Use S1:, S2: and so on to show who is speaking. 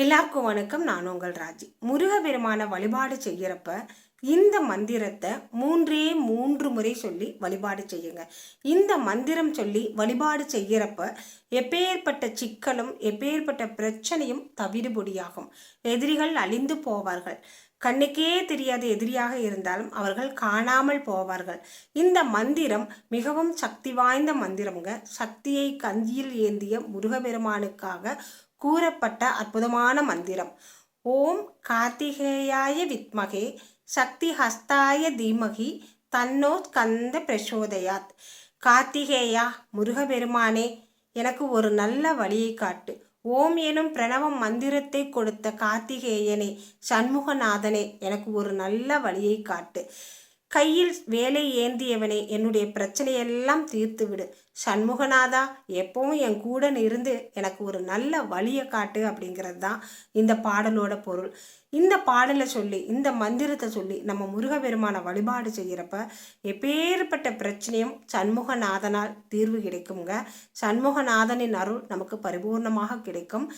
S1: எல்லாருக்கும் வணக்கம். நான் உங்கள் ராஜி. முருகபெருமான வழிபாடு செய்கிறப்ப இந்த மந்திரத்தை மூன்று முறை சொல்லி வழிபாடு செய்யுங்க. இந்த மந்திரம் சொல்லி வழிபாடு செய்கிறப்ப எப்பேற்பட்ட சிக்கலும் எப்பேற்பட்ட பிரச்சனையும் தவிடுபொடியாகும். எதிரிகள் அழிந்து போவார்கள். கண்ணுக்கே தெரியாத எதிரியாக இருந்தாலும் அவர்கள் காணாமல் போவார்கள். இந்த மந்திரம் மிகவும் சக்தி வாய்ந்த மந்திரம்ங்க. சக்தியை கஞ்சியில் ஏந்திய முருகபெருமானுக்காக கூறப்பட்ட அற்புதமான மந்திரம். ஓம் கார்த்திகேயாய வித்மகே சக்தி ஹஸ்தாய தீமகி தன்னோ ஸ்கந்த பிரசோதயாத். கார்த்திகேயா, முருகபெருமானே, எனக்கு ஒரு நல்ல வழியை காட்டு. ஓம் எனும் பிரணவம் மந்திரத்தை கொடுத்த கார்த்திகேயனே, சண்முகநாதனே, எனக்கு ஒரு நல்ல வழியை காட்டு. கையில் வேலை ஏந்தியவனே, என்னுடைய பிரச்சனையெல்லாம் தீர்த்து விடு. சண்முகநாதா, எப்பவும் என் கூட இருந்து எனக்கு ஒரு நல்ல வழியை காட்டு அப்படிங்கிறது தான் இந்த பாடலோட பொருள். இந்த பாடலை சொல்லி, இந்த மந்திரத்தை சொல்லி நம்ம முருகபெருமான வழிபாடு செய்கிறப்ப எப்பேற்பட்ட பிரச்சனையும் சண்முகநாதனால் தீர்வு கிடைக்குங்க. சண்முகநாதனின் அருள் நமக்கு பரிபூர்ணமாக கிடைக்கும்.